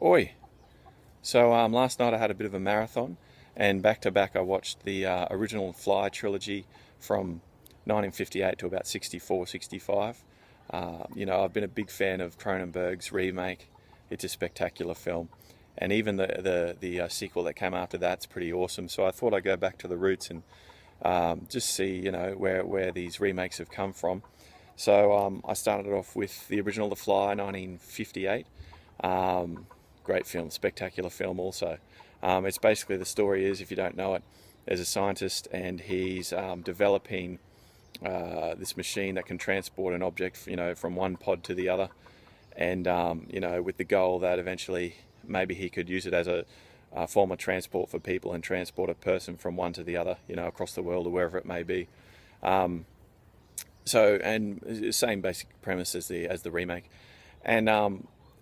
Oi! So last night I had a bit of a marathon, and back to back I watched the original FLY trilogy from 1958 to about 64, 65. I've been a big fan of Cronenberg's remake. It's a spectacular film, and even the sequel that came after that's pretty awesome. So I thought I'd go back to the roots and just see where these remakes have come from. So I started off with the original The Fly, 1958. Great film, spectacular film also. It's basically, the story is, if you don't know it, there's a scientist and he's developing this machine that can transport an object, from one pod to the other, and with the goal that eventually maybe he could use it as a form of transport for people and transport a person from one to the other, across the world or wherever it may be. And same basic premise as the remake, and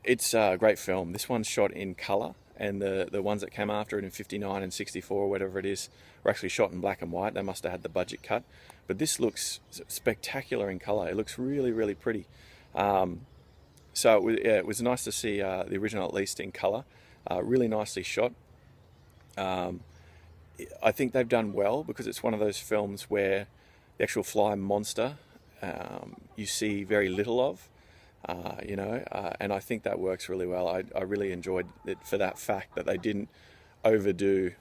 it's a great film. This one's shot in colour, and the ones that came after it in 59 and 64 or whatever it is were actually shot in black and white. They must have had the budget cut, but this looks spectacular in colour. It looks really, really pretty. It was nice to see the original at least in colour. Really nicely shot. I think they've done well because it's one of those films where the actual fly monster you see very little of. And I think that works really well. I really enjoyed it for that fact that they didn't overdo,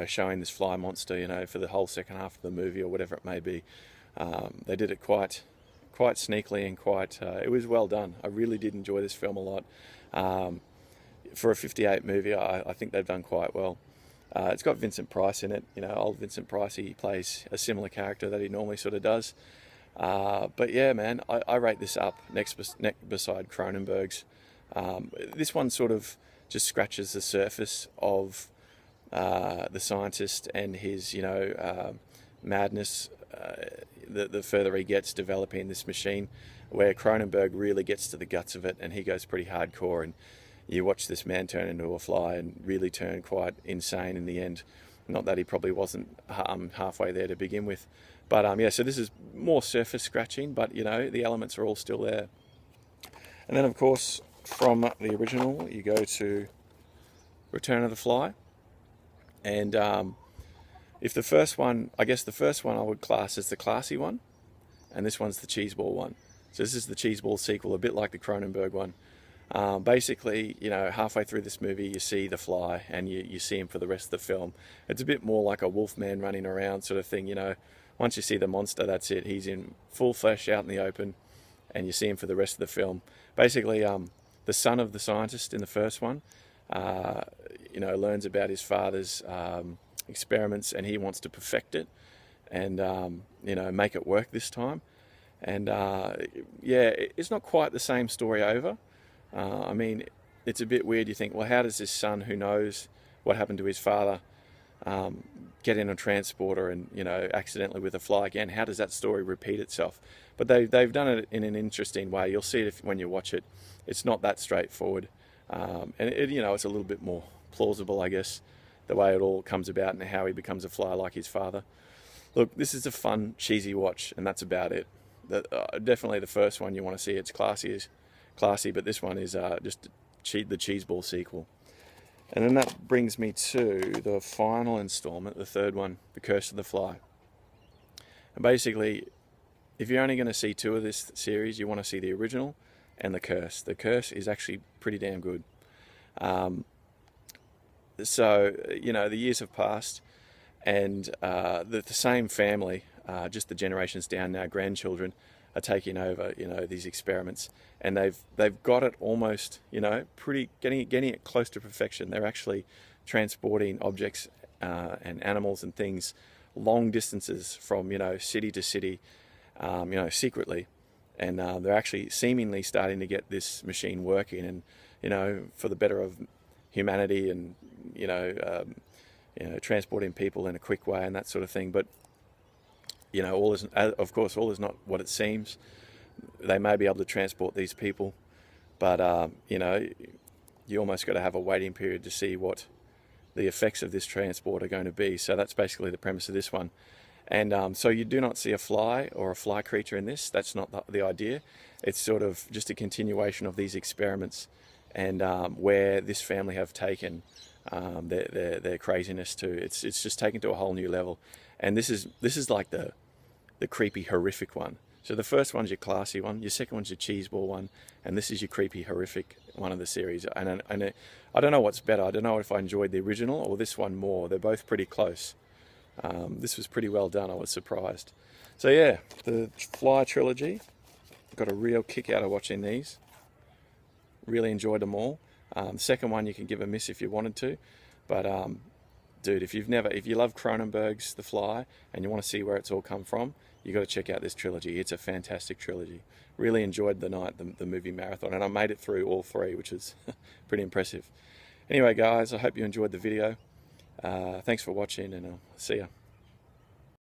showing this fly monster, for the whole second half of the movie or whatever it may be. They did it quite sneakily and it was well done. I really did enjoy this film a lot. For a 58 movie, I think they've done quite well. It's got Vincent Price in it, old Vincent Price. He plays a similar character that he normally sort of does. But yeah, man, I rate this up next beside Cronenberg's. This one sort of just scratches the surface of the scientist and his, madness. The further he gets developing this machine, where Cronenberg really gets to the guts of it, and he goes pretty hardcore. And you watch this man turn into a fly and really turn quite insane in the end. Not that he probably wasn't halfway there to begin with. But so this is more surface scratching, but the elements are all still there. And then of course, from the original, you go to Return of the Fly. And if the first one I would class as the classy one, and this one's the cheeseball one. So this is the cheeseball sequel, a bit like the Cronenberg one. Basically, halfway through this movie, you see the fly and you see him for the rest of the film. It's a bit more like a wolf man running around sort of thing, Once you see the monster, that's it. He's in full flesh out in the open, and you see him for the rest of the film. Basically, the son of the scientist in the first one, learns about his father's experiments, and he wants to perfect it and, make it work this time. And, it's not quite the same story over. It's a bit weird. You think, well, how does this son who knows what happened to his father get in a transporter and, accidentally with a fly again? How does that story repeat itself? But they've done it in an interesting way. You'll see it when you watch it. It's not that straightforward. And it's a little bit more plausible, I guess, the way it all comes about and how he becomes a fly like his father. Look, this is a fun, cheesy watch, and that's about it. Definitely the first one you want to see. It's classy, but this one is just the cheeseball sequel. And then that brings me to the final installment, the third one, The Curse of the Fly. And basically, if you're only going to see two of this series, you want to see the original and The Curse. The Curse is actually pretty damn good. The years have passed, and the same family, just the generations down now, grandchildren, are taking over, these experiments, and they've got it almost, pretty getting it close to perfection. They're actually transporting objects and animals and things long distances from, city to city, secretly, and they're actually seemingly starting to get this machine working, and for the better of humanity, and transporting people in a quick way and that sort of thing. But all is not what it seems. They may be able to transport these people, but you almost got to have a waiting period to see what the effects of this transport are going to be. So that's basically the premise of this one. And so you do not see a fly or a fly creature in this. That's not the idea. It's sort of just a continuation of these experiments and where this family have taken their craziness to. It's just taken to a whole new level. And this is like the creepy, horrific one. So the first one's your classy one, your second one's your cheeseball one, and this is your creepy, horrific one of the series. And I don't know what's better. I don't know if I enjoyed the original or this one more. They're both pretty close. This was pretty well done. I was surprised. So yeah, the Fly trilogy. Got a real kick out of watching these. Really enjoyed them all. The second one you can give a miss if you wanted to, but dude, if you love Cronenberg's The Fly and you want to see where it's all come from, you got to check out this trilogy. It's a fantastic trilogy. Really enjoyed the movie marathon, and I made it through all three, which is pretty impressive. Anyway, guys, I hope you enjoyed the video. Thanks for watching, and I'll see ya.